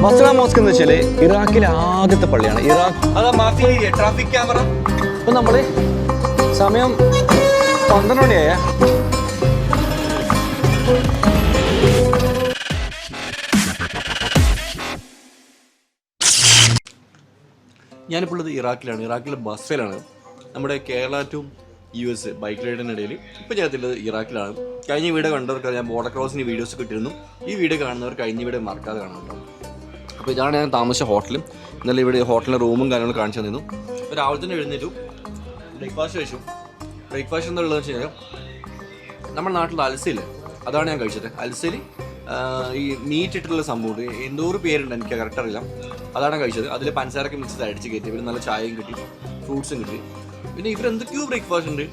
Basra mosque എന്ന് വെച്ചാൽ ഇറാഖിലെ ആദ്യത്തെ പള്ളിയാണ്. അതാ മാഫി ട്രാഫിക് ക്യാമറ. ഇപ്പം നമ്മൾ സമയം 12 മണിയായ. ഞാനിപ്പോൾ ഉള്ളത് ഇറാഖിലാണ്. ഇറാഖിലെ ബസ്രയിലാണ്. നമ്മുടെ കേരള ടു US ബൈക്ക് റൈഡിനിടയിൽ ഇപ്പോൾ ഞാനുള്ളത് ഇറാഖിലാണ്. കഴിഞ്ഞ വീഡിയോ കണ്ടവർക്ക് ഞാൻ ബോർഡർ ക്രോസിന് വീഡിയോസ് കിട്ടിയിരുന്നു. ഈ വീഡിയോ കാണുന്നവർ കഴിഞ്ഞ വീഡിയോ മറക്കാതെ കാണുന്നുണ്ടോ. അപ്പോൾ ഇതാണ് ഞാൻ താമസിച്ച ഹോട്ടലും. ഇന്നലെ ഇവിടെ ഹോട്ടലിലെ റൂമും കാര്യങ്ങളും കാണിച്ചു തന്നിരുന്നു. ഇപ്പോൾ രാവിലെ തന്നെ എഴുന്നേറ്റു, ബ്രേക്ക്ഫാസ്റ്റ് കഴിച്ചു. ബ്രേക്ക്ഫാസ്റ്റ് എന്താ ഉള്ളതെന്ന് വെച്ച് കഴിഞ്ഞാൽ നമ്മുടെ നാട്ടിൽ അൽസയില്ലേ, അതാണ് ഞാൻ കഴിച്ചത്. അൽസയിൽ ഈ മീറ്റ് ഇട്ടുള്ള സംഭവം എന്തോ ഒരു പേരുണ്ട്, എനിക്ക് കറക്റ്റ് അറിയില്ല. അതാണ് കഴിച്ചത്. അതിൽ പഞ്ചസാരൊക്കെ മിക്സ് ചെയ്ത് അടിച്ച് കയറ്റി. ഇവർ നല്ല ചായയും കിട്ടി, ഫ്രൂട്ട്സും കിട്ടി. പിന്നെ ഇവർ എന്തൊക്കെയോ ബ്രേക്ക്ഫാസ്റ്റ് ഉണ്ട്,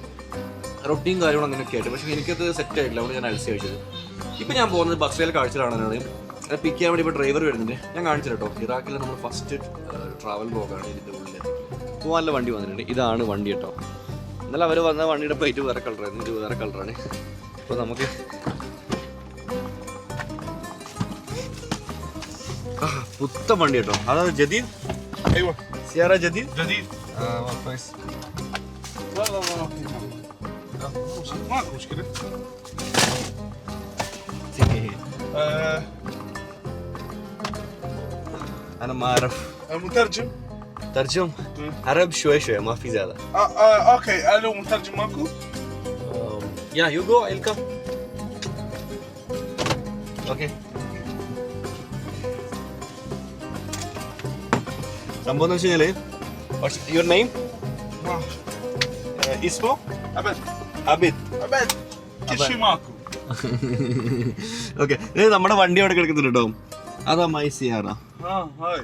റൊട്ടിയും കാര്യങ്ങളും അങ്ങനെയൊക്കെ ആയിട്ട്. പക്ഷേ എനിക്കത് സെറ്റ് ആയിട്ടില്ല, അതുകൊണ്ട് ഞാൻ അൽസ കഴിച്ചത്. ഇപ്പം ഞാൻ പോകുന്നത് ബസ്സേൽ കാഴ്ച കാണാനാണ്. അത് പിക്ക് ചെയ്യാൻ വേണ്ടി ഇപ്പോൾ ഡ്രൈവർ വരുന്നുണ്ട്. ഞാൻ കാണിച്ചു കേട്ടോ. ഇറാഖിൽ നമ്മൾ ഫസ്റ്റ് ട്രാവൽ ബ്ലോഗാണ് ഇതിൻ്റെ ഉള്ളിൽ. പോകാനുള്ള വണ്ടി വന്നിട്ടുണ്ട്. ഇതാണ് വണ്ടി കേട്ടോ. എന്നാലും അവർ വന്ന വണ്ടിയുടെ പ്ലേറ്റ് വേറെ കളറായിരുന്നു, ഇത് വേറെ കളറാണ്. അപ്പോൾ നമുക്ക് പുത്ത വണ്ടി കേട്ടോ. അതാണ് ജദീദ്. സിയാറ ജദീദ്. كويس. والله ماكو مشكلة. أنا ما أعرف. مترجم. ترجم عرب شوي شوي ما في زيادة. اوكي الو مترجم ماكو؟ يا you go I'll come. Okay. സംഭവം എന്ന് വെച്ച് കഴിഞ്ഞാൽ your name? اسمه؟ أبد. അബിദ്. أبد. كل شيء ماكو. ഓക്കെ, നമ്മുടെ വണ്ടി അവിടെ കിടക്കുന്നുണ്ട് കേട്ടോ. അതാ മൈ സിയാറ. هاي.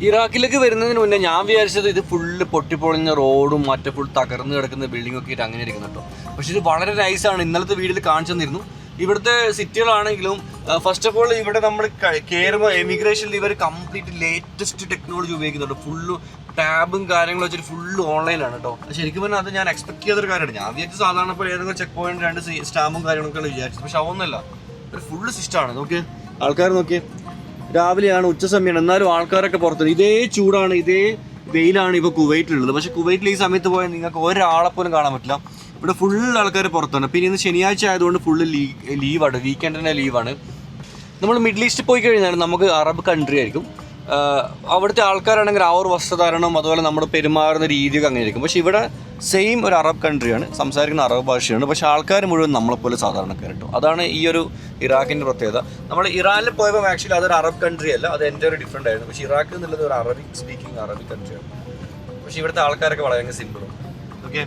ഇറാഖിലേക്ക് വരുന്നതിന് മുന്നേ ഞാൻ വിചാരിച്ചത് ഇത് ഫുള്ള് പൊട്ടിപ്പൊളിഞ്ഞ റോഡും മറ്റേ ഫുൾ തകർന്ന് കിടക്കുന്ന ബിൽഡിംഗ് ഒക്കെ ആയിട്ട് അങ്ങനെ ഇരിക്കുന്നു കേട്ടോ. പക്ഷെ ഇത് വളരെ നൈസാണ്. ഇന്നലത്തെ വീഡിയോയിൽ കാണിച്ചു തന്നിരുന്നു. ഇവിടുത്തെ സിറ്റികളാണെങ്കിലും ഫസ്റ്റ് ഓഫ് ഓൾ ഇവിടെ നമ്മൾ കയറുമ്പോൾ എമിഗ്രേഷനിൽ ഇവർ കംപ്ലീറ്റ് ലേറ്റസ്റ്റ് ടെക്നോളജി ഉപയോഗിക്കുന്നുണ്ട്. ഫുള്ള് ടാബും കാര്യങ്ങളും വെച്ചിട്ട് ഫുള്ള് ഓൺലൈനാണ് കേട്ടോ. ശരിക്കും പറഞ്ഞാൽ അത് ഞാൻ എക്സ്പെക്ട് ചെയ്തൊരു കാര്യമാണ്. ഞാൻ വിചാരിച്ചു സാധാരണ ഇപ്പോൾ ഏതെങ്കിലും ചെക്ക് പോയിന്റ് 2 സ്റ്റാമ്പും കാര്യങ്ങളൊക്കെയാണ് വിചാരിച്ചത്. പക്ഷെ അതൊന്നുമല്ല, ഒരു ഫുള്ള് സിസ്റ്റമാണ്. നോക്കി ആൾക്കാർ നോക്കി, രാവിലെയാണ്, ഉച്ച സമയമാണ്, എന്നാലും ആൾക്കാരൊക്കെ പുറത്തുണ്ട്. ഇതേ ചൂടാണ്, ഇതേ വെയിലാണ് ഇപ്പോൾ കുവൈറ്റിലുള്ളത്. പക്ഷെ കുവൈറ്റിൽ ഈ സമയത്ത് പോയാൽ നിങ്ങൾക്ക് ഒരാളെ പോലും കാണാൻ പറ്റില്ല. ഇവിടെ ഫുൾ ആൾക്കാർ പുറത്താണ്. പിന്നെ ഇന്ന് ശനിയാഴ്ച ആയതുകൊണ്ട് ഫുള്ള് ലീവാണ്, വീക്കെൻഡിൻ്റെ ലീവാണ്. നമ്മൾ മിഡിൽ ഈസ്റ്റ് പോയി കഴിഞ്ഞാൽ നമുക്ക് അറബ് കൺട്രി ആയിരിക്കും. അവിടുത്തെ ആൾക്കാരാണെങ്കിൽ ആ ഒരു വസ്ത്രധാരണം അതുപോലെ നമ്മൾ പെരുമാറുന്ന രീതിയൊക്കെ അങ്ങനെ ആയിരിക്കും. പക്ഷേ ഇവിടെ സെയിം ഒരു അറബ് കൺട്രിയാണ്, സംസാരിക്കുന്ന അറബ് ഭാഷയാണ്. പക്ഷേ ആൾക്കാർ മുഴുവൻ നമ്മളെപ്പോലെ സാധാരണക്കാർ കേട്ടോ. അതാണ് ഈ ഒരു ഇറാഖിൻ്റെ പ്രത്യേകത. നമ്മൾ ഇറാനിൽ പോയപ്പോൾ ആക്ച്വലി അതൊരു അറബ് കൺട്രി അല്ല, അത് എൻ്റെ ഒരു ഡിഫറെൻ്റ് ആയിരുന്നു. പക്ഷേ ഇറാഖ് എന്നുള്ളത് ഒരു അറബിക് സ്പീക്കിംഗ് അറബിക് കൺട്രിയാണ്. പക്ഷേ ഇവിടുത്തെ ആൾക്കാരൊക്കെ വളരെ സിമ്പിളും. ഓക്കെ,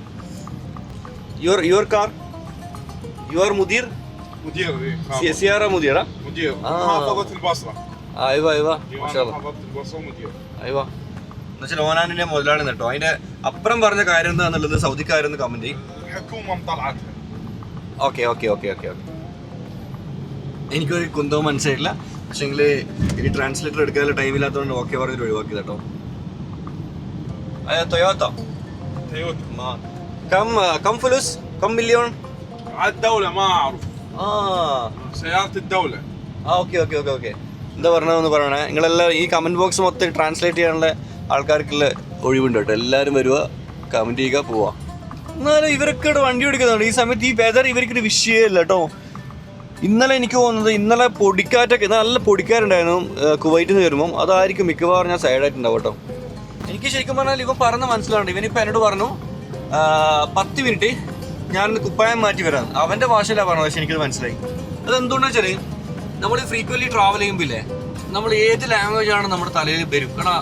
യുവർ കാർ, യുവർ മുദീർ سيارة مديرة؟ مدير محافظة البصرة. ايوه ايوه ما شاء الله. محافظة البصرة مدير. ايوه. എന്നുവെച്ചാൽ ഓനാനിന്റെ മുതലാണ് കേട്ടോ. അതിന്റെ അപ്പുറം പറഞ്ഞ കാര്യം എന്താണെന്നുള്ളത് സൗദിക്കാരെന്ന് കമന്റ് ചെയ്യും. الحكومة مطلعتها. Okay okay okay okay okay. എനിക്കൊരു കുന്തവും മനസ്സിലായില്ല. പക്ഷേങ്കിൽ ഈ ട്രാൻസ്ലേറ്റർ എടുക്കാനുള്ള ടൈമില്ലാത്തതുകൊണ്ട് ഓക്കെ പറഞ്ഞിട്ട് ഒഴിവാക്കി കേട്ടോ. Toyota. كم فلوس؟ كم مليون؟ على الدولة ما أعرف. سيارة الدولة. Okay okay okay okay. എന്താ പറഞ്ഞതെന്ന് പറയണേ. നിങ്ങളെല്ലാം ഈ കമൻറ്റ് ബോക്സ് മൊത്തം ട്രാൻസ്ലേറ്റ് ചെയ്യാനുള്ള ആൾക്കാർക്കുള്ള ഒഴിവുണ്ട് കേട്ടോ. എല്ലാവരും വരിക, കമൻറ്റ് ചെയ്യുക, പോവുക. എന്നാലും ഇവരൊക്കെ ഇവിടെ വണ്ടി ഓടിക്കുന്നുണ്ട്. ഈ സമയത്ത് ഈ വെതർ ഇവർക്കൊരു വിഷയമല്ല കേട്ടോ. ഇന്നലെ എനിക്ക് തോന്നുന്നത്, ഇന്നലെ പൊടിക്കാറ്റൊക്കെ നല്ല പൊടിക്കാറുണ്ടായിരുന്നു കുവൈറ്റിൽ നിന്ന് വരുമ്പം. അതായിരിക്കും മിക്കവാറും ഞാൻ സൈഡായിട്ടുണ്ടാവും കേട്ടോ. എനിക്ക് ശരിക്കും പറഞ്ഞാൽ ഇവൻ പറഞ്ഞ മനസ്സിലാവുണ്ട്. ഇവനിപ്പോൾ എന്നോട് പറഞ്ഞു 10 മിനിറ്റ് ഞാനൊന്ന് കുപ്പായം മാറ്റി വരാം. അവൻ്റെ ഭാഷയിലാണ് പറഞ്ഞത്, പക്ഷെ എനിക്കത് മനസ്സിലായി. അതെന്തുകൊണ്ടാ വെച്ചാൽ നമ്മൾ ഫ്രീക്വൻലി ട്രാവൽ ചെയ്യുമ്പോഴേ നമ്മൾ ഏത് ലാംഗ്വേജ് ആണ് നമ്മുടെ തലയിൽ വരും. കാരണം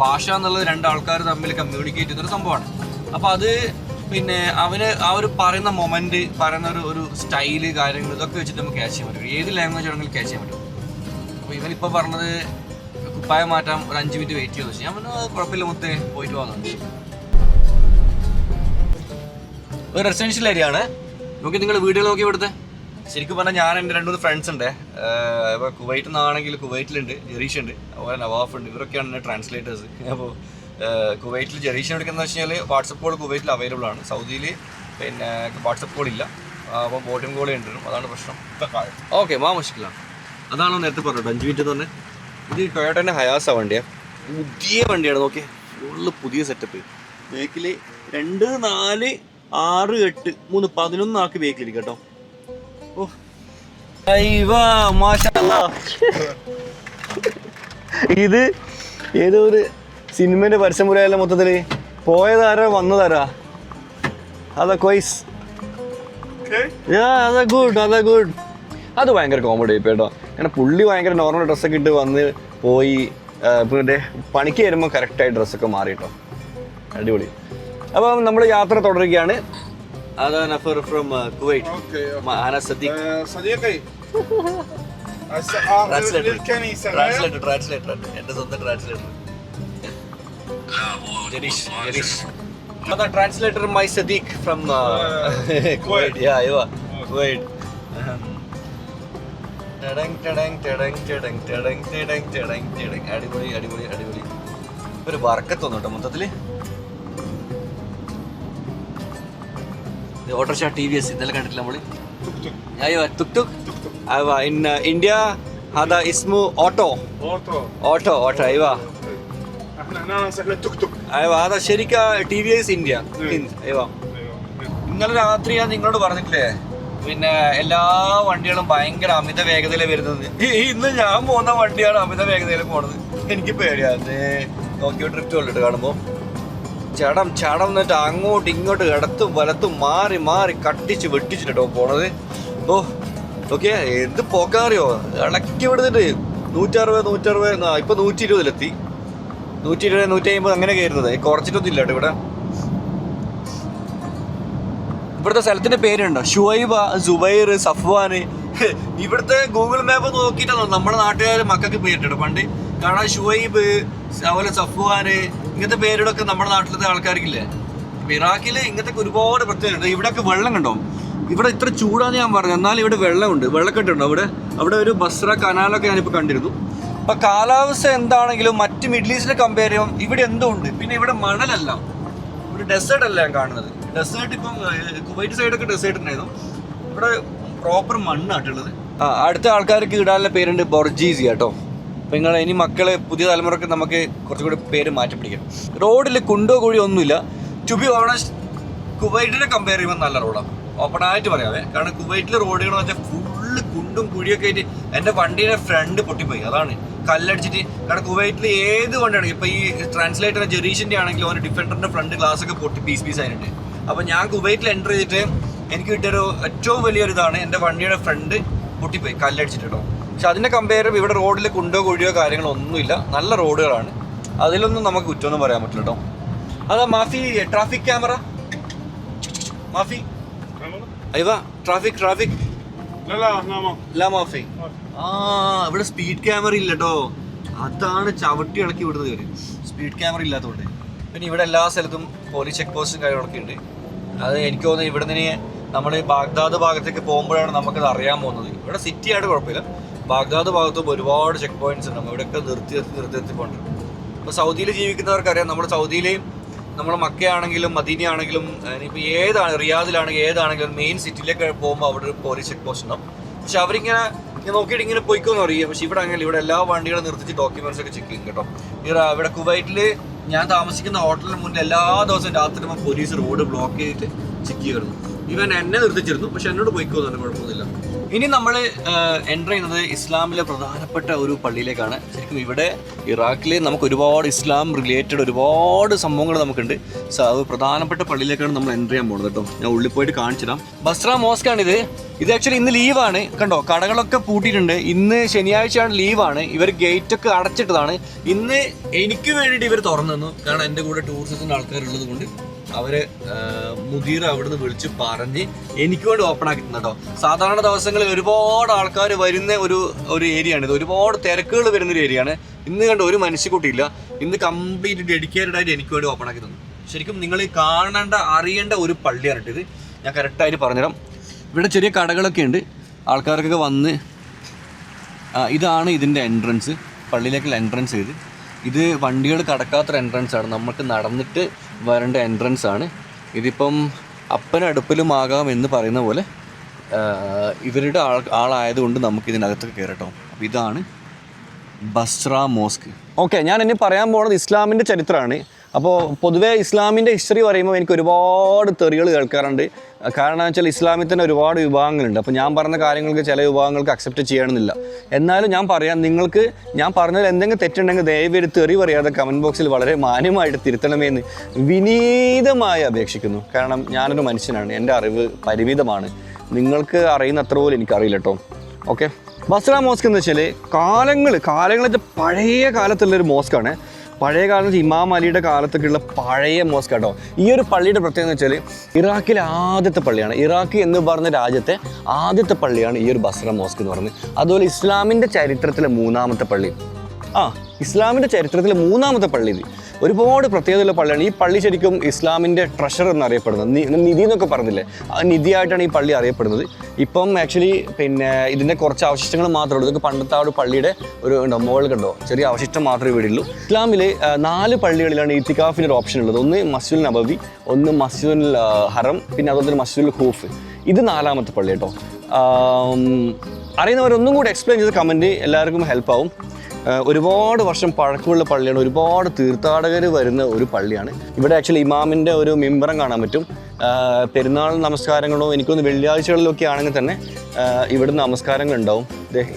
ഭാഷ എന്നുള്ളത് 2 ആൾക്കാർ തമ്മിൽ കമ്മ്യൂണിക്കേറ്റ് ചെയ്യുന്നൊരു സംഭവമാണ്. അപ്പോൾ അത് പിന്നെ അവന് ആ ഒരു പറയുന്ന മൊമെന്റ്, പറയുന്ന ഒരു സ്റ്റൈല്, കാര്യങ്ങൾ ഇതൊക്കെ വെച്ചിട്ട് നമുക്ക് ക്യാച്ച് ചെയ്യാൻ പറ്റും. ഏത് ലാംഗ്വേജ് ആണെങ്കിലും ക്യാച്ച് ചെയ്യാൻ പറ്റും. അപ്പോൾ ഇവനിപ്പോൾ പറഞ്ഞത് കുപ്പായം മാറ്റാം, ഒരു 5 മിനിറ്റ് വെയിറ്റ് ചെയ്യുമെന്ന് വെച്ചാൽ ഞാൻ പറഞ്ഞു കുഴപ്പമില്ല മുത്തേ, പോയിട്ട് പോകുന്നുണ്ട്. ഒരു റെസിഡൻഷ്യൽ ഏരിയ ആണ്. നോക്കി നിങ്ങൾ വീഡിയോ നോക്കി ഇവിടുത്തെ. ശരിക്കും പറഞ്ഞാൽ ഞാൻ എൻ്റെ 2-3 ഫ്രണ്ട്സ് ഉണ്ട്. ഇപ്പോൾ കുവൈറ്റിൽ നിന്നാണെങ്കിൽ കുവൈറ്റിലുണ്ട്, ജെറീഷ് ഉണ്ട്, അതുപോലെ നവാഫ് ഉണ്ട്. ഇവരൊക്കെയാണ് എൻ്റെ ട്രാൻസ്ലേറ്റേഴ്സ്. അപ്പോൾ കുവൈറ്റിൽ ജെറീഷിനെ എടുക്കുന്നത് വെച്ച് കഴിഞ്ഞാൽ വാട്സപ്പ് കോൾ കുവൈറ്റിൽ അവൈലബിൾ ആണ്. സൗദിയിൽ പിന്നെ വാട്സപ്പ് കോൾ ഇല്ല. അപ്പോൾ ബോട്ടിംഗ് കോളേ ഉണ്ട്. അതാണ് പ്രശ്നം. ഓക്കെ, മാ മുഷ്കിലാണ്. അതാണോ നേരത്തെ പറഞ്ഞോ 5 മിനിറ്റ് തന്നെ. ഇത് ടൊയോട്ടൻ്റെ ഹയാസ വണ്ടിയാണ്, പുതിയ വണ്ടിയാണ്. നോക്കിയേ, ഫുള്ള് പുതിയ സെറ്റപ്പ്. ബേക്കിൽ 2, 4, 6, 8, 3, 11 ആൾക്ക് ബേക്കിലിരിക്കും കേട്ടോ. ഓ ഇത് ഏതോ ഒരു സിനിമേൻ്റെ പരസ്യം പോലെയല്ല മൊത്തത്തില്. പോയതാരാ വന്നതാരാ? അതാ കൊയ്സ്. അതാ ഗുഡ്. അത് ഭയങ്കര കോമഡി ആയിപ്പോ കേട്ടോ. കാരണം പുള്ളി ഭയങ്കര നോർമൽ ഡ്രസ്സൊക്കെ ഇട്ട് വന്ന് പോയി, പിന്നെ പണിക്ക് വരുമ്പോൾ കറക്റ്റായി ഡ്രസ്സൊക്കെ മാറി കേട്ടോ. അടിപൊളി. അപ്പം നമ്മൾ യാത്ര തുടരുകയാണ്. അതാണ് നഫർ ഫ്രം കുവൈറ്റ്. അന സദീഖ്. ട്രാൻസ്ലേറ്റർ എൻ്റെ സ്വന്തം translator. Translator my Sadiq from Kuwait. Kuwait. അടിപൊളി. ഒരു വർക്കത്തൊന്നും കേട്ടോ മൊത്തത്തില്. ഓട്ടോറിക്ഷ TVS ഇതെല്ലാം കണ്ടിട്ടില്ല നമ്മള്. tuk in India هذا اسمه اوتو. ايوه هذا شركة TVS India. ايوه ഇന്നലെ രാത്രി ഞാൻ നിങ്ങളോട് പറഞ്ഞിട്ടില്ലേ, പിന്നെ എല്ലാ വണ്ടികളും ഭയങ്കര അമിത വേഗതയിൽ വരുന്നത്. ഇന്ന് ഞാൻ പോകുന്ന വണ്ടിയാണ് അമിത വേഗതയിൽ പോണത്. എനിക്ക് പേടിയാതെ ടോക്കിയോ ഡ്രിഫ്റ്റ് കൊണ്ടിട്ട് കാണുമ്പോൾ ചടം എന്നിട്ട് അങ്ങോട്ടും ഇങ്ങോട്ടും ഇടത്തും വലത്തും മാറി കട്ടിച്ച് വെട്ടിച്ചിട്ടോ പോണത്. ഓ ഓക്കെ, എന്ത് പോക്കാറിയോ, ഇളക്കി വിടുന്നിട്ട് 160 ഇപ്പൊ 120 150 അങ്ങനെ കയറുന്നത്. കുറച്ചിട്ടൊന്നും ഇല്ല കേട്ടോ. ഇവിടുത്തെ സ്ഥലത്തിന്റെ പേരുണ്ടോ? ഷുഐബ, സുബൈർ, സഫ്വാൻ. ഇവിടുത്തെ ഗൂഗിൾ മാപ്പ് നോക്കിയിട്ടാണ് നമ്മുടെ നാട്ടുകാർ മക്കൾക്ക് പേരിട്ടോ പണ്ട്. കാരണം ഷുഐബ്, അതുപോലെ സഫ്വാൻ, ഇങ്ങനത്തെ പേരുകളൊക്കെ നമ്മുടെ നാട്ടിലത്തെ ആൾക്കാർക്കില്ലേ. ഇറാഖിൽ ഇങ്ങനത്തെ ഒരുപാട് പ്രത്യേകത. ഇവിടെയൊക്കെ വെള്ളം കണ്ടോ? ഇവിടെ ഇത്ര ചൂടാന്ന് ഞാൻ പറഞ്ഞു, എന്നാൽ ഇവിടെ വെള്ളമുണ്ട്, വെള്ളക്കെട്ടുണ്ടോ അവിടെ ഒരു ബസ്ര കനാലൊക്കെ ഞാനിപ്പോൾ കണ്ടിരുന്നു. അപ്പം കാലാവസ്ഥ എന്താണെങ്കിലും മറ്റ് മിഡിൽ ഈസ്റ്റിനെ കമ്പയർ ചെയ്യുമ്പോൾ ഇവിടെ എന്തോ ഉണ്ട്. പിന്നെ ഇവിടെ മണലല്ല, ഒരു ഡെസേർട്ട് അല്ല ഞാൻ കാണുന്നത്. ഡെസേർട്ട് ഇപ്പം കുവൈറ്റ് സൈഡൊക്കെ ഡെസേർട്ട് ഉണ്ടായിരുന്നു, ഇവിടെ പ്രോപ്പർ മണ്ണാട്ടുള്ളത്. അടുത്ത ആൾക്കാർക്ക് ഇടാനുള്ള പേരുണ്ട് ബൊർജീസി കേട്ടോ. അപ്പം നിങ്ങൾ ഇനി മക്കളെ പുതിയ തലമുറക്ക് നമുക്ക് കുറച്ചുകൂടി പേര് മാറ്റി പിടിക്കണം. റോഡിൽ കുണ്ടോ കുഴി ഒന്നുമില്ല. ടു ബി ഓണസ്റ്റ് കുവൈറ്റിനെ കമ്പയർ ചെയ്യുമ്പോൾ നല്ല റോഡാണ്, ഓപ്പണായിട്ട് പറയാവേ. കാരണം കുവൈറ്റിലെ റോഡുകളെന്ന് വെച്ചാൽ ഫുള്ള് കുണ്ടും കുഴിയൊക്കെ ആയിട്ട് എൻ്റെ വണ്ടീൻ്റെ ഫ്രണ്ട് പൊട്ടിപ്പോയി. അതാണ് കല്ലടിച്ചിട്ട്. കാരണം കുവൈറ്റിൽ ഏത് വണ്ടിയാണെങ്കിൽ ഇപ്പോൾ ഈ ട്രാൻസ്ലേറ്റർ ജെറീഷിൻ്റെ ആണെങ്കിലും അവൻ്റെ ഡിഫൻഡറിൻ്റെ ഫ്രണ്ട് ഗ്ലാസ്സൊക്കെ പൊട്ടി പീസ് ആയിട്ടുണ്ട്. അപ്പോൾ ഞാൻ കുവൈറ്റിൽ എൻ്റർ ചെയ്തിട്ട് എനിക്ക് കിട്ടിയൊരു ഏറ്റവും വലിയൊരു ഇതാണ് എൻ്റെ വണ്ടിയുടെ ഫ്രണ്ട് പൊട്ടിപ്പോയി കല്ലടിച്ചിട്ട് കേട്ടോ. പക്ഷെ അതിനെ കമ്പയർ ചെയ്യുമ്പോൾ ഇവിടെ റോഡിൽ കുണ്ടോ കുഴിയോ കാര്യങ്ങളോ ഒന്നുമില്ല, നല്ല റോഡുകളാണ്. അതിലൊന്നും നമുക്ക് കുറ്റമൊന്നും പറയാൻ പറ്റില്ല കേട്ടോ. അതാ മാഫി ട്രാഫിക് ക്യാമറ മാഫി. അയ്യോ ട്രാഫിക് മാഫി. ഇവിടെ സ്പീഡ് ക്യാമറ ഇല്ല കേട്ടോ. അതാണ് ചവിട്ടി ഇളക്കി വിടുന്നത് ഇവര്, സ്പീഡ് ക്യാമറ ഇല്ലാത്തതുകൊണ്ട്. പിന്നെ ഇവിടെ എല്ലാ സ്ഥലത്തും പോലീസ് ചെക്ക് പോസ്റ്റും കാര്യങ്ങളൊക്കെ ഉണ്ട്. അത് എനിക്ക് തോന്നുന്നു ഇവിടെ നിന്ന് നമ്മൾ ബാഗ്ദാദ് ഭാഗത്തേക്ക് പോകുമ്പോഴാണ് നമുക്കത് അറിയാൻ പോകുന്നത്. ഇവിടെ സിറ്റിയായിട്ട് കുഴപ്പമില്ല, ബാഗ്ദാദ് ഭാഗത്തും ഒരുപാട് ചെക്ക് പോയിന്റ്സ് ഉണ്ട്. ഇവിടെയൊക്കെ നിർത്തി പോകേണ്ടത്. ഇപ്പോൾ സൗദിയിൽ ജീവിക്കുന്നവർക്കറിയാം, നമ്മുടെ സൗദിയിലെയും നമ്മൾ മക്കയാണെങ്കിലും മദീനയാണെങ്കിലും ഇനിയിപ്പോൾ ഏതാണ് റിയാദിലാണെങ്കിൽ ഏതാണെങ്കിലും മെയിൻ സിറ്റിയിലേക്ക് പോകുമ്പോൾ അവിടെ ഒരു പോലീസ് ചെക്ക് പോസ്റ്റ് ഉണ്ടാവും. പക്ഷെ അവരിങ്ങനെ നോക്കിയിട്ട് ഇങ്ങനെ പോയിക്കോന്ന് അറിയാം. പക്ഷെ ഇവിടെ അങ്ങനെ ഇവിടെ എല്ലാ വണ്ടികളും നിർത്തിച്ച് ഡോക്യുമെന്റ്സ് ഒക്കെ ചെക്ക് ചെയ്യും കേട്ടോ. ഇവിടെ കുവൈറ്റിൽ ഞാൻ താമസിക്കുന്ന ഹോട്ടലിന് മുന്നിൽ എല്ലാ ദിവസവും രാത്രി പോലീസ് റോഡ് ബ്ലോക്ക് ചെയ്തിട്ട് ചെക്ക് ചെയ്യുമായിരുന്നു. ഇവൻ എന്നെ നിർത്തിച്ചിരുന്നു, പക്ഷെ എന്നോട് പോയിക്കോന്നു കുഴപ്പമൊന്നുമില്ല. ഇനി നമ്മൾ എൻ്റർ ചെയ്യുന്നത് ഇസ്ലാമിലെ പ്രധാനപ്പെട്ട ഒരു പള്ളിയിലേക്കാണ്. ശരിക്കും ഇവിടെ ഇറാഖിൽ നമുക്ക് ഒരുപാട് ഇസ്ലാം റിലേറ്റഡ് ഒരുപാട് സംഭവങ്ങൾ നമുക്കുണ്ട്. പ്രധാനപ്പെട്ട പള്ളിയിലേക്കാണ് നമ്മൾ എൻ്റർ ചെയ്യാൻ പോകുന്നത് കേട്ടോ. ഞാൻ ഉള്ളിൽ പോയിട്ട് കാണിച്ചിടാം. ബസ്ര മോസ്കാണിത്. ഇത് ആക്ച്വലി ഇന്ന് ലീവാണ് കണ്ടോ, കടകളൊക്കെ പൂട്ടിയിട്ടുണ്ട്. ഇന്ന് ശനിയാഴ്ചയാണ് ലീവാണ്. ഇവർ ഗേറ്റൊക്കെ അടച്ചിട്ടതാണ്. ഇന്ന് എനിക്ക് വേണ്ടിയിട്ട് ഇവർ തുറന്നു തന്നു. കാരണം എൻ്റെ കൂടെ ടൂറിസത്തിൻ്റെ ആൾക്കാരുള്ളത് കൊണ്ട് അവര് മുദീർ അവിടുന്ന് വിളിച്ച് പറഞ്ഞ് എനിക്ക് വേണ്ടി ഓപ്പൺ ആക്കി തന്നു കേട്ടോ. സാധാരണ ദിവസങ്ങളിൽ ഒരുപാട് ആൾക്കാർ വരുന്ന ഒരു ഏരിയ ആണ് ഇത്, ഒരുപാട് തിരക്കുകൾ വരുന്നൊരു ഏരിയ ആണ്. ഇന്ന് കണ്ട ഒരു മനുഷ്യക്കൂട്ടിയില്ല. ഇന്ന് കംപ്ലീറ്റ് ഡെഡിക്കേറ്റഡ് ആയിട്ട് എനിക്ക് വേണ്ടി ഓപ്പൺ ആക്കി തന്നു. ശരിക്കും നിങ്ങൾ അറിയേണ്ട ഒരു പള്ളിയാണ് കേട്ടോ ഇത്. ഞാൻ കറക്റ്റായിട്ട് പറഞ്ഞുതരാം. ഇവിടെ ചെറിയ കടകളൊക്കെ ഉണ്ട്, ആൾക്കാർക്കൊക്കെ വന്ന്. ഇതാണ് ഇതിൻ്റെ എൻട്രൻസ്, പള്ളിയിലേക്കുള്ള എൻട്രൻസ്. ഇത് വണ്ടികൾ കടക്കാത്തൊരു എൻട്രൻസ് ആണ്, നമുക്ക് നടന്നിട്ട് വരേണ്ട എൻട്രൻസ് ആണ്. ഇതിപ്പം അപ്പനടുപ്പിലുമാകാം എന്ന് പറയുന്ന പോലെ ഇവരുടെ ആളായതുകൊണ്ട് നമുക്ക് ഇതിനകത്തൊക്കെ കയറട്ടോ. അപ്പോൾ ഇതാണ് ബസ്ര മോസ്ക്. ഓക്കെ, ഞാൻ ഇനി പറയാൻ പോകുന്നത് ഇസ്ലാമിൻ്റെ ചരിത്രമാണ്. അപ്പോൾ പൊതുവേ ഇസ്ലാമിൻ്റെ ഹിസ്റ്ററി പറയുമ്പോൾ എനിക്ക് ഒരുപാട് തെറികൾ കേൾക്കാറുണ്ട്. കാരണം എന്ന് വെച്ചാൽ ഇസ്ലാമിൽ തന്നെ ഒരുപാട് വിഭാഗങ്ങളുണ്ട്. അപ്പോൾ ഞാൻ പറഞ്ഞ കാര്യങ്ങൾക്ക് ചില വിഭാഗങ്ങൾക്ക് അക്സെപ്റ്റ് ചെയ്യണമെന്നില്ല. എന്നാലും ഞാൻ പറയാം, നിങ്ങൾക്ക് ഞാൻ പറഞ്ഞതിൽ എന്തെങ്കിലും തെറ്റുണ്ടെങ്കിൽ ദയവേത് തെറി പറയാതെ കമൻറ്റ് ബോക്സിൽ വളരെ മാന്യമായിട്ട് തിരുത്തണമെന്ന് വിനീതമായി അപേക്ഷിക്കുന്നു. കാരണം ഞാനൊരു മനുഷ്യനാണ്, എൻ്റെ അറിവ് പരിമിതമാണ്. നിങ്ങൾക്ക് അറിയുന്ന അത്ര പോലും എനിക്കറിയില്ല കേട്ടോ. ഓക്കെ, ബസ്ര മോസ്ക് എന്ന് വെച്ചാൽ കാലങ്ങളത്തെ പഴയ കാലത്തുള്ളൊരു മോസ്കാണ്. പഴയ കാലത്ത് ഇമാം അലിയുടെ കാലത്തൊക്കെയുള്ള പഴയ മോസ്ക് കേട്ടോ. ഈ ഒരു പള്ളിയുടെ പ്രത്യേകത എന്ന് വെച്ചാൽ ഇറാഖിലെ ആദ്യത്തെ പള്ളിയാണ്. ഇറാഖ് എന്ന് പറഞ്ഞ രാജ്യത്തെ ആദ്യത്തെ പള്ളിയാണ് ഈ ഒരു ബസ്ര മോസ്ക് എന്ന് പറയുന്നത്. അതുപോലെ ഇസ്ലാമിൻ്റെ ചരിത്രത്തിലെ മൂന്നാമത്തെ പള്ളി. ഇസ്ലാമിൻ്റെ ചരിത്രത്തിലെ മൂന്നാമത്തെ പള്ളി. ഇത് ഒരുപാട് പ്രത്യേകതയുള്ള പള്ളിയാണ്. ഈ പള്ളി ശരിക്കും ഇസ്ലാമിൻ്റെ ട്രഷർ എന്നറിയപ്പെടുന്നത്, നിധി എന്നൊക്കെ പറഞ്ഞില്ലേ, ആ നിധിയായിട്ടാണ് ഈ പള്ളി അറിയപ്പെടുന്നത്. ഇപ്പം ആക്ച്വലി ഇതിൻ്റെ കുറച്ച് അവശിഷ്ടങ്ങൾ മാത്രമേ ഉള്ളൂ. ഇതൊക്കെ പണ്ടത്തെ ആ ഒരു പള്ളിയുടെ ഒരു മുകളിൽ കണ്ടോ ചെറിയ അവശിഷ്ടം മാത്രമേ ഇവിടെ ഉള്ളൂ. ഇസ്ലാമിൽ 4 പള്ളികളിലാണ് ഇത്തിക്കാഫിന് ഒരു ഓപ്ഷൻ ഉള്ളത്. ഒന്ന് മസ്ജിദുൽ നബവി, ഒന്ന് മസ്ജിദുൽ ഹറം, പിന്നെ അതുപോലെ മസ്ജിദുൽ ഖൂഫ്. ഇത് 4ാമത്തെ പള്ളി കേട്ടോ. അറിയുന്നവരൊന്നും കൂടി എക്സ്പ്ലെയിൻ ചെയ്ത് കമൻറ്റ് എല്ലാവർക്കും ഹെൽപ്പാവും. ഒരുപാട് വർഷം പഴക്കമുള്ള പള്ളിയാണ്. ഒരുപാട് തീർത്ഥാടകർ വരുന്ന ഒരു പള്ളിയാണ്. ഇവിടെ ആക്ച്വലി ഇമാമിൻ്റെ ഒരു മിമ്പറം കാണാൻ പറ്റും. പെരുന്നാൾ നമസ്കാരങ്ങളോ എനിക്കൊന്ന് വെള്ളിയാഴ്ചകളിലൊക്കെ ആണെങ്കിൽ തന്നെ ഇവിടെ നമസ്കാരങ്ങൾ ഉണ്ടാവും.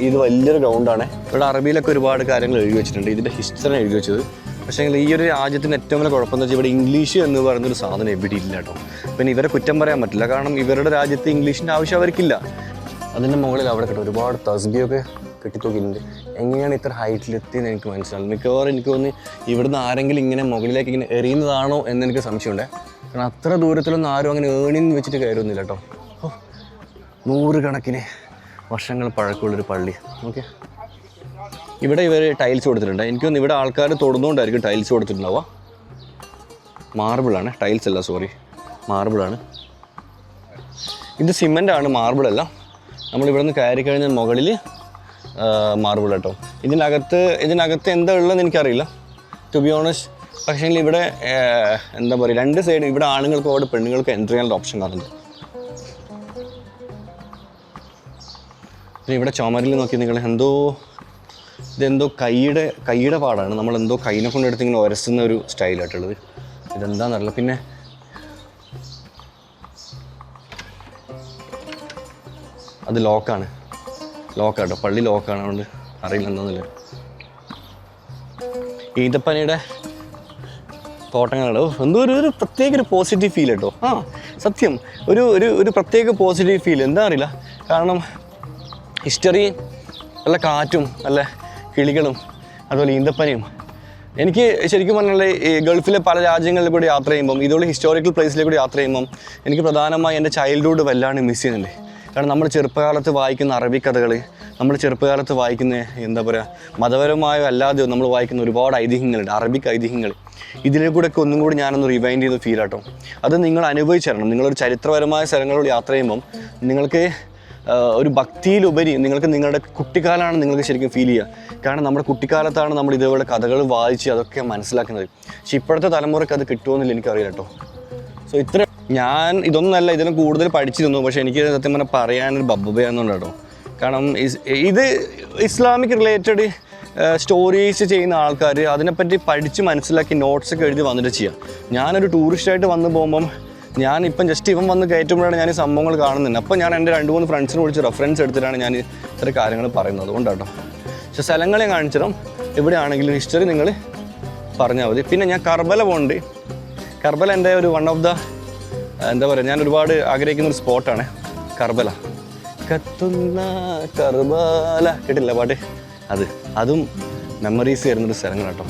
ഇത് വലിയൊരു ഗ്രൗണ്ടാണ്. ഇവിടെ അറബിയിലൊക്കെ ഒരുപാട് കാര്യങ്ങൾ എഴുതി വെച്ചിട്ടുണ്ട്. ഇതിൻ്റെ ഹിസ്റ്ററിയാണ് എഴുതി വെച്ചത്. പക്ഷേ ഈ ഒരു രാജ്യത്തിന് ഏറ്റവും വലിയ കുഴപ്പമെന്ന് വെച്ചാൽ ഇവിടെ ഇംഗ്ലീഷ് എന്ന് പറയുന്നൊരു സാധനം എവിടെ ഇല്ല കേട്ടോ. പിന്നെ ഇവരെ കുറ്റം പറയാൻ പറ്റില്ല, കാരണം ഇവരുടെ രാജ്യത്ത് ഇംഗ്ലീഷിൻ്റെ ആവശ്യം അവർക്കില്ല. അതിൻ്റെ മുകളിൽ അവിടെ കേട്ടോ ഒരുപാട് തസ്ബിയൊക്കെ കെട്ടിത്തൂക്കിയിട്ടുണ്ട്. എങ്ങനെയാണ് ഇത്ര ഹൈറ്റിലെത്തിയെന്ന് എനിക്ക് മനസ്സിലാവും. മിക്കവാറും എനിക്ക് തോന്നി ഇവിടുന്ന് ആരെങ്കിലും ഇങ്ങനെ മുകളിലേക്ക് ഇങ്ങനെ എറിയുന്നതാണോ എന്ന് എനിക്ക് സംശയമുണ്ട്. കാരണം അത്ര ദൂരത്തിലൊന്നും ആരും അങ്ങനെ ഏണിന്ന് വെച്ചിട്ട് കയറുന്നില്ല കേട്ടോ. 100 കണക്കിന് വർഷങ്ങൾ പഴക്കമുള്ളൊരു പള്ളി. ഓക്കെ, ഇവിടെ ഇവർ ടൈൽസ് കൊടുത്തിട്ടുണ്ട്. എനിക്കൊന്ന് ഇവിടെ ആൾക്കാർ തൊടുന്നുകൊണ്ടായിരിക്കും ടൈൽസ് കൊടുത്തിട്ടുണ്ടാവുക. മാർബിളാണ്, ടൈൽസ് അല്ല, സോറി, മാർബിളാണ്. ഇത് സിമെൻ്റാണ്, മാർബിളല്ല. നമ്മളിവിടെ നിന്ന് കയറി കഴിഞ്ഞാൽ മുകളിൽ മാർബിൾ കേട്ടോ. ഇതിനകത്ത് എന്താ ഉള്ളതെന്ന് എനിക്കറിയില്ല, ടു ബി ഓണസ്റ്റ്. പക്ഷേ ഇവിടെ എന്താ പറയുക, 2 സൈഡ് ഇവിടെ ആണുങ്ങൾക്ക് അവിടെ പെണ്ണുങ്ങൾക്ക് എൻട്രി ചെയ്യാനുള്ള ഓപ്ഷൻ കാണുന്നുണ്ട്. പിന്നെ ഇവിടെ ചുമരിൽ നോക്കി നിങ്ങൾ ഇതെന്തോ കൈയുടെ പാടാണ്. നമ്മളെന്തോ കൈനെ കൊണ്ടെടുത്ത് ഇങ്ങനെ ഉരസുന്ന ഒരു സ്റ്റൈലായിട്ടുള്ളത്. ഇതെന്താണെന്നറിയില്ല. പിന്നെ അത് ലോക്കാട്ടോ, പള്ളി ലോക്കാണ്. അതുകൊണ്ട് അറിയില്ല എന്താണെന്നില്ല. ഈന്തപ്പനയുടെ തോട്ടങ്ങളോ എന്തോ ഒരു പ്രത്യേക ഒരു പോസിറ്റീവ് ഫീൽ കേട്ടോ. സത്യം ഒരു പ്രത്യേക പോസിറ്റീവ് ഫീൽ. എന്താ അറിയില്ല, കാരണം ഹിസ്റ്ററി, നല്ല കാറ്റും നല്ല കിളികളും അതുപോലെ ഈന്തപ്പനയും. എനിക്ക് ശരിക്കും പറഞ്ഞാൽ ഈ ഗൾഫിലെ പല രാജ്യങ്ങളിൽ കൂടി യാത്ര ചെയ്യുമ്പം, ഇതുപോലെ ഹിസ്റ്റോറിക്കൽ പ്ലേസിലേക്ക് കൂടി യാത്ര ചെയ്യുമ്പം എനിക്ക് പ്രധാനമായി എൻ്റെ ചൈൽഡ്ഹുഡ് വല്ലാണ്ട് മിസ് ചെയ്യുന്നുണ്ട്. കാരണം നമ്മൾ ചെറുപ്പകാലത്ത് വായിക്കുന്ന അറബി കഥകൾ, നമ്മൾ ചെറുപ്പകാലത്ത് വായിക്കുന്ന എന്താ പറയുക, മതപരമായോ അല്ലാതെയോ നമ്മൾ വായിക്കുന്ന ഒരുപാട് ഐതിഹ്യങ്ങളുണ്ട്, അറബിക് ഐതിഹ്യങ്ങൾ. ഇതിലെ കൂടെയൊക്കെ ഒന്നും കൂടി ഞാനൊന്ന് റിവൈൻഡ് ചെയ്ത് ഫീൽ ആട്ടോ. അത് നിങ്ങൾ അനുഭവിച്ചിരണം. നിങ്ങളൊരു ചരിത്രപരമായ സ്ഥലങ്ങളിലൂടെ യാത്ര ചെയ്യുമ്പം നിങ്ങൾക്ക് ഒരു ഭക്തിയിലുപരി നിങ്ങളുടെ കുട്ടിക്കാലമാണ് നിങ്ങൾക്ക് ശരിക്കും ഫീൽ ചെയ്യുക. കാരണം നമ്മുടെ കുട്ടിക്കാലത്താണ് നമ്മൾ ഇതേപോലെ കഥകൾ വായിച്ച് അതൊക്കെ മനസ്സിലാക്കുന്നത്. പക്ഷെ ഇപ്പോഴത്തെ തലമുറയ്ക്ക് അത് കിട്ടുമെന്നില്ല, എനിക്കറിയില്ല കേട്ടോ. സോ ഇത്ര ഞാൻ ഇതൊന്നല്ല, ഇതിനെ കൂടുതൽ പഠിച്ചിരുന്നു. പക്ഷേ എനിക്ക് സത്യം പറഞ്ഞാൽ പറയാനൊരു ബബ്ബയാന്നുണ്ട് കേട്ടോ. കാരണം ഇത് ഇസ്ലാമിക് റിലേറ്റഡ് സ്റ്റോറീസ് ചെയ്യുന്ന ആൾക്കാർ അതിനെപ്പറ്റി പഠിച്ച് മനസ്സിലാക്കി നോട്ട്സൊക്കെ എഴുതി വന്നിട്ട് ചെയ്യാം. ഞാനൊരു ടൂറിസ്റ്റായിട്ട് വന്ന് പോകുമ്പം ഇപ്പം വന്ന് കയറ്റുമ്പോഴാണ് ഞാൻ ഈ സംഭവങ്ങൾ കാണുന്നുണ്ട്. അപ്പോൾ ഞാൻ എൻ്റെ 2-3 ഫ്രണ്ട്സിനെ വിളിച്ച് റെഫറൻസ് എടുത്തിട്ടാണ് ഞാൻ ഇത്ര കാര്യങ്ങൾ പറയുന്നത്. അതുകൊണ്ടാട്ടോ. പക്ഷെ സ്ഥലങ്ങളെ കാണിച്ചിടും. എവിടെയാണെങ്കിലും ഹിസ്റ്ററി നിങ്ങൾ പറഞ്ഞാൽ മതി. പിന്നെ ഞാൻ കർബല പോകുന്നുണ്ട്. കർബല എൻ്റെ ഒരു വൺ ഓഫ് ദ എന്താ പറയുക, ഞാൻ ഒരുപാട് ആഗ്രഹിക്കുന്ന ഒരു സ്പോട്ടാണ് കർബല. കത്തുന്ന കർബല കേട്ടില്ല പാട്ട്? അതും മെമ്മറീസ് തരുന്നൊരു സ്ഥലങ്ങൾ കേട്ടോ.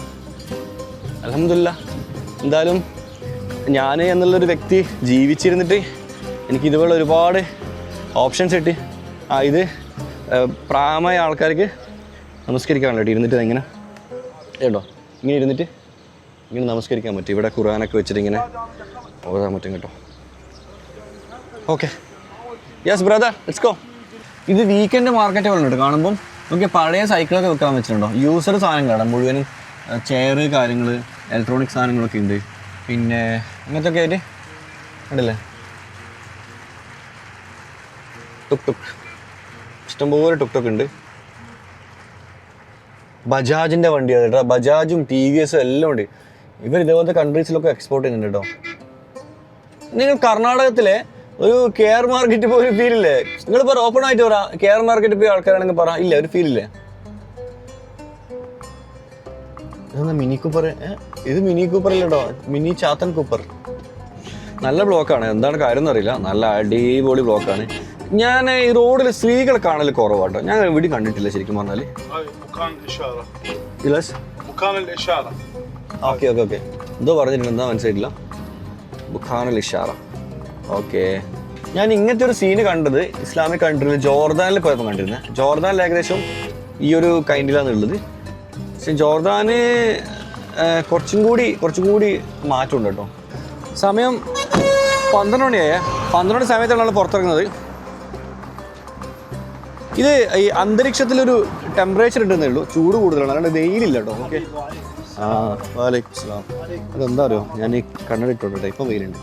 അൽഹംദുലില്ലാ. എന്തായാലും ഞാൻ എന്നുള്ളൊരു വ്യക്തി ജീവിച്ചിരുന്നിട്ട് എനിക്ക് ഇതുപോലെ ഒരുപാട് ഓപ്ഷൻസ് കിട്ടി. ഇത് പ്രായമായ ആൾക്കാർക്ക് നമസ്കരിക്കാൻ വേണ്ടി ഇരുന്നിട്ട് ഇങ്ങനെ കേട്ടോ, ഇങ്ങനെ ഇരുന്നിട്ട് ഇങ്ങനെ നമസ്കരിക്കാൻ പറ്റും. ഇവിടെ ഖുർആനൊക്കെ വെച്ചിട്ട് ഇങ്ങനെ ഓതാൻ പറ്റും കേട്ടോ. Okay, yes brother, let's go. ഇത് വീക്കെൻഡ് മാർക്കറ്റ് വന്നിട്ട് കാണുമ്പം നമുക്ക് പഴയ സൈക്കിളൊക്കെ വെക്കാൻ വെച്ചിട്ടുണ്ടോ. യൂസർ സാധനം കാണാം, മുഴുവനും ചെയർ കാര്യങ്ങൾ, ഇലക്ട്രോണിക് സാധനങ്ങളൊക്കെ ഉണ്ട്. പിന്നെ ഇങ്ങനത്തെ ഒക്കെ ആയിട്ട് ഉണ്ടല്ലേ. ടുക് ഇഷ്ടംപോലെ ടുക് ഉണ്ട്. ബജാജിൻ്റെ വണ്ടിയാണ് കേട്ടോ. ബജാജും TVS എല്ലാം ഉണ്ട്. ഇവർ ഇതേപോലത്തെ കൺട്രീസിലൊക്കെ എക്സ്പോർട്ട് ചെയ്യുന്നുണ്ട് കേട്ടോ. നിങ്ങൾ കർണാടകത്തിലെ ഒരു KR മാർക്കറ്റ് പോയി ഫീൽ ഇല്ലേ? നിങ്ങളിപ്പോൾ ഓപ്പൺ ആയിട്ട് പറ, KR മാർക്കറ്റ് പോയി ആൾക്കാരാണെങ്കിൽ പറ, ഇല്ല ഒരു ഫീൽ ഇല്ലേ? ഇതെന്താ മിനി കൂപ്പർ? ഇത് മിനി കൂപ്പർ അല്ല കേട്ടോ, മിനി ചാത്തൻ കൂപ്പർ. നല്ല ബ്ലോക്കാണ്, എന്താണ് കാര്യം എന്നറിയില്ല. നല്ല അടിപൊളി ബ്ലോക്കാണ്. ഞാൻ ഈ റോഡിൽ സ്ത്രീകളെ കാണൽ കുറവാട്ടോ. ഞാൻ എവിടെയും കണ്ടിട്ടില്ല ശരിക്കും പറഞ്ഞാൽ. ഓക്കെ എന്തോ പറഞ്ഞിട്ടുണ്ട്, എന്താ മനസ്സിലായിട്ടില്ല. ബുഖാനൽ ഇഷാറ. ഓക്കെ, ഞാൻ ഇങ്ങനത്തെ ഒരു സീന് കണ്ടത് ഇസ്ലാമിക് കൺട്രിയിൽ ജോർദാനിൽ പോയപ്പോൾ കണ്ടിരുന്നത്. ജോർദാനിൽ ഏകദേശം ഈ ഒരു കൈൻഡിലാണ് ഉള്ളത്. പക്ഷെ ജോർദാന് കുറച്ചും കൂടി മാറ്റമുണ്ട് കേട്ടോ. സമയം 12 മണിയായ 12 മണി സമയത്താണ് നമ്മൾ പുറത്തിറങ്ങുന്നത്. ഇത് ഈ അന്തരീക്ഷത്തിലൊരു ടെമ്പറേച്ചർ ഉണ്ടെന്നേ ഉള്ളൂ, ചൂട് കൂടുതലാണ്, അല്ലാണ്ട് വെയിലില്ല കേട്ടോ. ഓക്കെ, വാലൈക്കും സ്ലാം. അതെന്താ അറിയോ, ഞാൻ ഈ കണ്ണടിട്ടോട്ടെ, ഇപ്പം വെയിലുണ്ട്.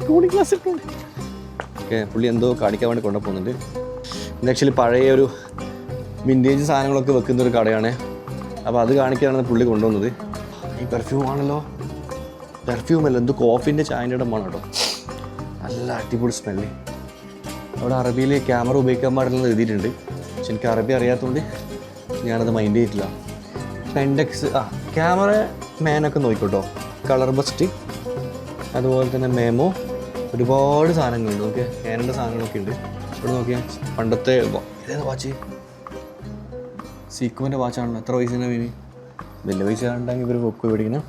കൂളിംഗ് ഗ്ലാസ് ഇട്ടുണ്ട്. ഓക്കെ, പുള്ളി എന്തോ കാണിക്കാൻ വേണ്ടി കൊണ്ടുപോകുന്നുണ്ട്. ഇത് ആക്ച്വലി പഴയ ഒരു വിൻറ്റേജ് സാധനങ്ങളൊക്കെ വെക്കുന്ന ഒരു കടയാണ്. അപ്പോൾ അത് കാണിക്കാനാണ് പുള്ളി കൊണ്ടുവന്നത്. ഈ പെർഫ്യൂം ആണല്ലോ, പെർഫ്യൂമല്ല, എന്തോ കോഫീൻ്റെ ചായൻ്റെ ഇടമാണ് കേട്ടോ. നല്ല അടിപൊളി സ്മെല്ല്. അവിടെ അറബിയിൽ ക്യാമറ ഉപയോഗിക്കാൻ പാടില്ലെന്ന് എഴുതിയിട്ടുണ്ട്. പക്ഷെ എനിക്ക് അറബി അറിയാത്തതുകൊണ്ട് ഞാനത് മൈൻഡ് ചെയ്തിട്ടില്ല. പെൻഡെക്സ് ക്യാമറ മാനൊക്കെ നോക്കിക്കോട്ടോ. കളർ ബസ്റ്റ്, അതുപോലെ തന്നെ മെമോ, ഒരുപാട് സാധനങ്ങളുണ്ട്. നോക്കിയാൽ ക്യാനൻ്റെ സാധനങ്ങളൊക്കെ ഉണ്ട്. ഇവിടെ നോക്കിയാൽ പണ്ടത്തെ ഇതേതാ വാച്ച്, സീക്കോൻ്റെ വാച്ചാണല്ലോ. എത്ര പൈസേനെ വീണ്? വലിയ പൈസ ഉണ്ടെങ്കിൽ ഇവർ പൊക്ക് മേടിക്കണം.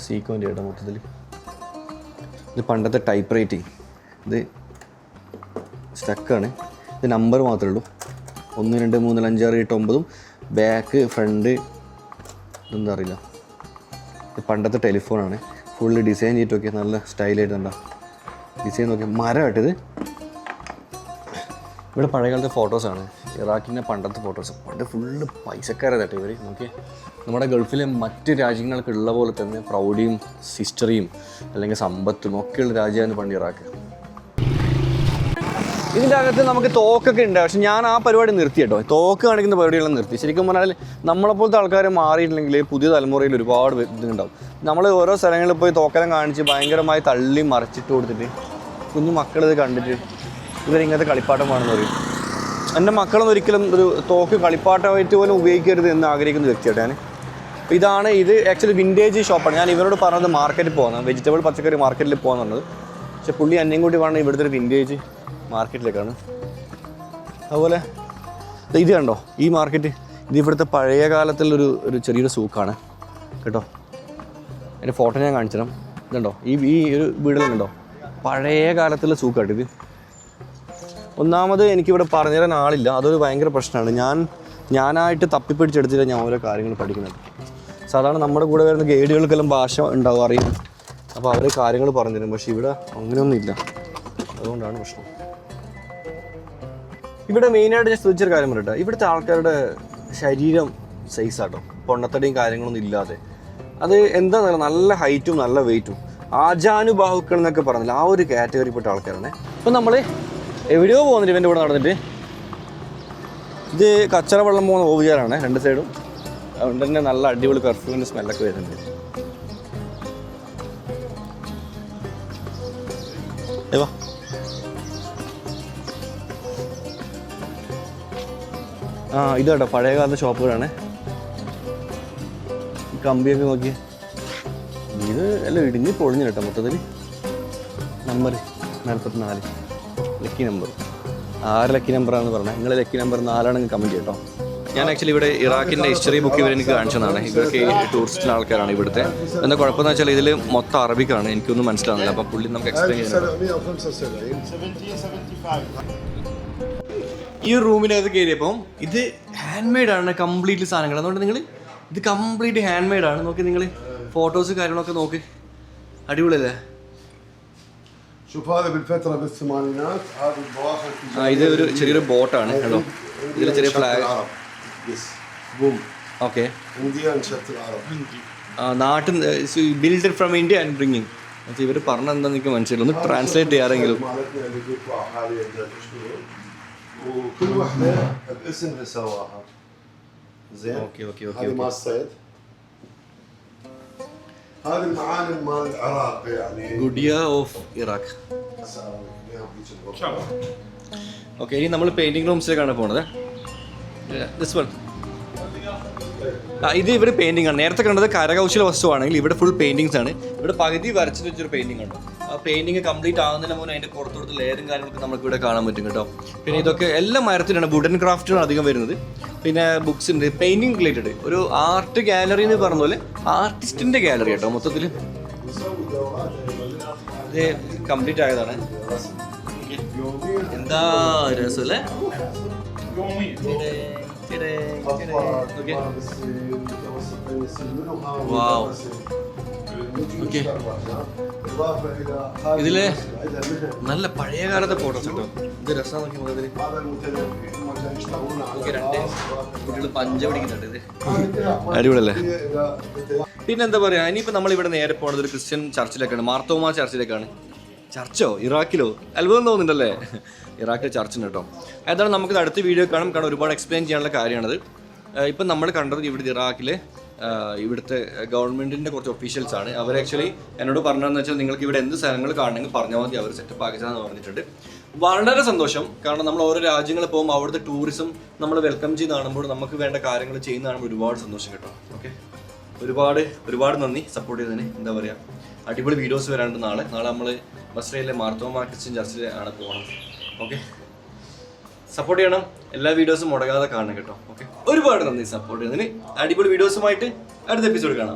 സീക്കോൻ്റെ കേട്ടോ മൊത്തത്തിൽ. ഇത് പണ്ടത്തെ ടൈപ്പ് റൈറ്റിംഗ്. ഇത് സ്റ്റക്കാണ്. ഇത് നമ്പർ മാത്രമേ ഉള്ളൂ. 1 2 3 4 5 6 7 9. ബാക്ക് ഫ്രണ്ട് എന്താ അറിയില്ല. ഇത് പണ്ടത്തെ ടെലിഫോണാണ്. ഫുള്ള് ഡിസൈൻ ചെയ്തിട്ട് നോക്കിയാൽ നല്ല സ്റ്റൈലായിട്ട് ഉണ്ടാ ഡിസൈൻ നോക്കിയാൽ. മരമായിട്ടിത്. ഇവിടെ പഴയകാലത്തെ ഫോട്ടോസാണ്, ഇറാഖിൻ്റെ പണ്ടത്തെ ഫോട്ടോസ്. പണ്ട് ഫുള്ള് പൈസക്കാരതായിട്ട് ഇവർ. നോക്കി, നമ്മുടെ ഗൾഫിലെ മറ്റ് രാജ്യങ്ങൾക്ക് ഉള്ള പോലെ തന്നെ പ്രൗഢിയും ഹിസ്റ്ററിയും അല്ലെങ്കിൽ സമ്പത്തും ഒക്കെയുള്ള രാജ്യമാണ് പണ്ട് ഇറാഖ്. ഇതിൻ്റെ അകത്ത് നമുക്ക് തോക്കൊക്കെ ഉണ്ട്. പക്ഷെ ഞാൻ ആ പരിപാടി നിർത്തി കേട്ടോ. തോക്ക് കാണിക്കുന്ന പരിപാടികളെല്ലാം നിർത്തി. ശരിക്കും പറഞ്ഞാൽ നമ്മളെപ്പോലത്തെ ആൾക്കാർ മാറിയിട്ടില്ലെങ്കിൽ പുതിയ തലമുറയിൽ ഒരുപാട് ഇതുണ്ടാവും. നമ്മൾ ഓരോ സ്ഥലങ്ങളിൽ പോയി തോക്കെല്ലാം കാണിച്ച് ഭയങ്കരമായി തള്ളി മറിച്ചിട്ട് കൊടുത്തിട്ട് കുഞ്ഞു മക്കളിത് കണ്ടിട്ട് ഇവരിങ്ങനത്തെ കളിപ്പാട്ടം വേണമെന്ന് പറയും. എൻ്റെ മക്കളൊന്നും ഒരിക്കലും ഒരു തോക്ക് കളിപ്പാട്ടമായിട്ട് പോലും ഉപയോഗിക്കരുത് എന്ന് ആഗ്രഹിക്കുന്ന വ്യക്തിയായിട്ട് ഞാൻ. ഇതാണ്, ഇത് ആക്ച്വലി വിൻറ്റേജ് ഷോപ്പാണ്. ഞാൻ ഇവരോട് പറഞ്ഞത് മാർക്കറ്റിൽ പോകുന്നത്, വെജിറ്റബിൾ പച്ചക്കറി മാർക്കറ്റിൽ പോകാൻ പറഞ്ഞത്. പക്ഷെ പുള്ളി എന്നെയും കൂടി വേണം ഇവിടുത്തെ ഒരു വിൻറ്റേജ് മാർക്കറ്റിലേക്കാണ്. അതുപോലെ ഇത് കണ്ടോ, ഈ മാർക്കറ്റ് ഇത് ഇവിടുത്തെ പഴയ കാലത്തുള്ളൊരു ചെറിയൊരു സൂക്കാണ് കേട്ടോ. അതിൻ്റെ ഫോട്ടോ ഞാൻ കാണിച്ചു തരാം. ഇതുണ്ടോ, ഈ ഒരു വീടുകളുണ്ടോ, പഴയ കാലത്തുള്ള സൂക്കാട്ട് ഇത്. ഒന്നാമത് എനിക്കിവിടെ പറഞ്ഞുതരാൻ ആളില്ല, അതൊരു ഭയങ്കര പ്രശ്നമാണ്. ഞാനായിട്ട് തപ്പിപ്പിടിച്ചെടുത്തില്ല ഞാൻ ഓരോ കാര്യങ്ങൾ പഠിക്കുന്നത്. സാധാരണ നമ്മുടെ കൂടെ വരുന്ന ഗൈഡുകൾക്കെല്ലാം ഭാഷ ഉണ്ടാവും, അറിയും. അപ്പോൾ അവർ കാര്യങ്ങൾ പറഞ്ഞുതരും. പക്ഷേ ഇവിടെ അങ്ങനെയൊന്നും ഇല്ല, അതുകൊണ്ടാണ് പ്രശ്നം. ഇവിടെ മെയിനായിട്ട് ഞാൻ ശ്രദ്ധിച്ചൊരു കാര്യം പറയട്ടെ, ഇവിടുത്തെ ആൾക്കാരുടെ ശരീരം സൈസാട്ടോ, പൊണ്ണത്തടിയും കാര്യങ്ങളൊന്നും ഇല്ലാതെ. അത് എന്താണെന്ന് പറഞ്ഞാൽ നല്ല ഹൈറ്റും നല്ല വെയിറ്റും ആജാനുബാഹുക്കൾ എന്നൊക്കെ പറഞ്ഞില്ല, ആ ഒരു കാറ്റഗറിപ്പെട്ട ആൾക്കാരാണ്. ഇപ്പം നമ്മൾ എവിടെയോ പോകുന്നുണ്ട് ഇവൻ്റെ കൂടെ നടന്നിട്ട്. ഇത് കച്ചറ വെള്ളം പോകുന്ന ഓവുചാരാണ് 2 സൈഡും. അതുകൊണ്ട് തന്നെ നല്ല അടിപൊളി പെർഫ്യൂമിൻ്റെ സ്മെല്ലൊക്കെ വരുന്നുണ്ട്. ഏവാ ഇത് കേട്ടോ പഴയകാലത്തെ ഷോപ്പുകളാണ്. കമ്പിയൊക്കെ നോക്കി, ഇത് എല്ലാം ഇടിഞ്ഞ് പൊളിഞ്ഞു കേട്ടോ മൊത്തത്തിൽ. Number 44 lucky number. 6 ലക്കി നമ്പറാണെന്ന് പറഞ്ഞാൽ നിങ്ങൾ ലക്കി നമ്പർ 4 കമൻറ്റ് ചെയ്യട്ടോ. ഞാൻ ആക്ച്വലി ഇവിടെ ഇറാഖിൻ്റെ ഹിസ്റ്ററി ബുക്ക് ഇവർ എനിക്ക് കാണിച്ചതാണ്. ഇവർക്ക് ടൂറിസ്റ്റ് ആൾക്കാരാണ് ഇവിടുത്തെ. എന്താ കുഴപ്പമെന്ന് വെച്ചാൽ ഇതിൽ മൊത്തം അറബിക്കാണ്, എനിക്കൊന്നും മനസ്സിലാവുന്നില്ല. അപ്പം പുള്ളി നമുക്ക് എക്സ്പ്ലെയിൻ ചെയ്യുന്നത്. ഈ റൂമിനകത്ത് കയറിയപ്പം ഇത് ഹാൻഡ് മെയ്ഡാണ് കംപ്ലീറ്റ്ലി സാധനങ്ങൾ. അതുകൊണ്ട് നിങ്ങൾ ഇത് കംപ്ലീറ്റ് ഹാൻഡ് മെയ്ഡാണ്. നോക്കി നിങ്ങൾ ഫോട്ടോസ് കാര്യങ്ങളൊക്കെ നോക്കി, അടിപൊളിയല്ലേ? ഇത് ഒരു ചെറിയൊരു ബോട്ടാണ് കേട്ടോ. ഇതിൽ ചെറിയ ഫ്ലാഗ്. ഓക്കെ, നാട്ടിൽ build from India and bringing. ഇവർ പറഞ്ഞ എന്താണെന്ന് എനിക്ക് മനസ്സിലായി. ഒന്ന് translate ചെയ്യാറെങ്കിലും. مالتنا اللي بيطلع حاليا بدها تشتغل وكل وحده الاسم اللي سواها. زين. اوكي هذه مال الصيد. هذه المعالم مال العراق يعني. Gudiya of Iraq. شاء الله. Okay, ഇനി നമ്മൾ പെയിന്റിംഗ് റൂംസിലേക്കാണ് പോണത്. This one. ഇത് ഇവിടെ പെയിന്റിംഗ് ആണ്. നേരത്തെ കണ്ടത് കരകൗശല വസ്തുവാണെങ്കിൽ ഇവിടെ ഫുൾ പെയിന്റിങ്സ് ആണ്. ഇവിടെ പകുതി വരച്ചിട്ട് വെച്ചൊരു പെയിന്റിംഗ് ഉണ്ട്. ആ പെയിന്റിംഗ് കംപ്ലീറ്റ് ആകുന്നതിന് മുന്നേ അതിന്റെ പുറത്തോട്ട് ലെയറും കാര്യങ്ങളൊക്കെ നമുക്ക് ഇവിടെ കാണാൻ പറ്റും കേട്ടോ. പിന്നെ ഇതൊക്കെ എല്ലാം മരത്തിലാണ്, വുഡൻ ക്രാഫ്റ്റാണ് അധികം വരുന്നത്. പിന്നെ ബുക്സ് ഉണ്ട്, പെയിന്റിംഗ് റിലേറ്റഡ് ഒരു ആർട്ട് ഗാലറി എന്ന് പറഞ്ഞ പോലെ ആർട്ടിസ്റ്റിന്റെ ഗാലറി കേട്ടോ. മൊത്തത്തിൽ ഇത് കംപ്ലീറ്റ് ആയതാണ്. എന്താ രസമല്ലേ? ഇതില് നല്ല പഴയ കാലത്തെ ഫോട്ടോസ് കേട്ടോ. ഇത് രസം നോക്കി മുഖത്തില് കുട്ടികൾ പഞ്ച പിടിക്കുന്നുണ്ട്. ഇത് അടിപൊളിയല്ലേ? പിന്നെന്താ പറയാ, ഇനിയിപ്പോ നമ്മൾ ഇവിടെ നേരെ പോണത് ഒരു ക്രിസ്ത്യൻ ചർച്ചിലേക്കാണ്, മാർത്തോമാ ചർച്ചിലേക്കാണ്. ചർച്ചോ? ഇറാഖിലോ? അത്ഭുതം തോന്നുന്നുണ്ടല്ലേ? ഇറാഖിലെ ചർച്ചുണ്ട് കേട്ടോ. ഏതാണ് നമുക്കിത് അടുത്ത വീഡിയോ കാണും, കാരണം ഒരുപാട് എക്സ്പ്ലെയിൻ ചെയ്യാനുള്ള കാര്യമാണത്. ഇപ്പം നമ്മൾ കണ്ടത് ഇവിടുത്തെ ഇറാഖിലെ ഇവിടുത്തെ ഗവൺമെൻറ്റിൻ്റെ കുറച്ച് ഒഫീഷ്യൽസ് ആണ്. അവർ ആക്ച്വലി എന്നോട് പറഞ്ഞതെന്ന് വെച്ചാൽ നിങ്ങൾക്ക് ഇവിടെ എന്ത് സ്ഥലങ്ങൾ കാണണമെങ്കിൽ പറഞ്ഞാൽ മതി, അവർ സെറ്റപ്പ് ആക്കിച്ചാന്ന് പറഞ്ഞിട്ടുണ്ട്. വളരെ സന്തോഷം, കാരണം നമ്മൾ ഓരോ രാജ്യങ്ങളിൽ പോകുമ്പോൾ അവിടുത്തെ ടൂറിസം നമ്മൾ വെൽക്കം ചെയ്ത് കാണുമ്പോൾ നമുക്ക് വേണ്ട കാര്യങ്ങൾ ചെയ്യുന്ന കാണുമ്പോൾ ഒരുപാട് സന്തോഷം കേട്ടോ. ഓക്കെ, ഒരുപാട് നന്ദി സപ്പോർട്ട് ചെയ്തതിന്. എന്താ പറയുക, അടിപൊളി വീഡിയോസ് വരാണ്ട് നാളെ നമ്മൾ ബസ്രയിലെ മാർത്തോമാ ക്രിസ്ത്യൻ ചർച്ചിൽ ആണ് പോകണം. ഓക്കെ, സപ്പോർട്ട് ചെയ്യണം, എല്ലാ വീഡിയോസും മുടങ്ങാതെ കാണണം കേട്ടോ. ഓക്കെ, ഒരുപാട് നന്ദി സപ്പോർട്ട് ചെയ്യുന്നതിന്. അടിപൊളി വീഡിയോസുമായിട്ട് അടുത്ത എപ്പിസോഡ് കാണാം.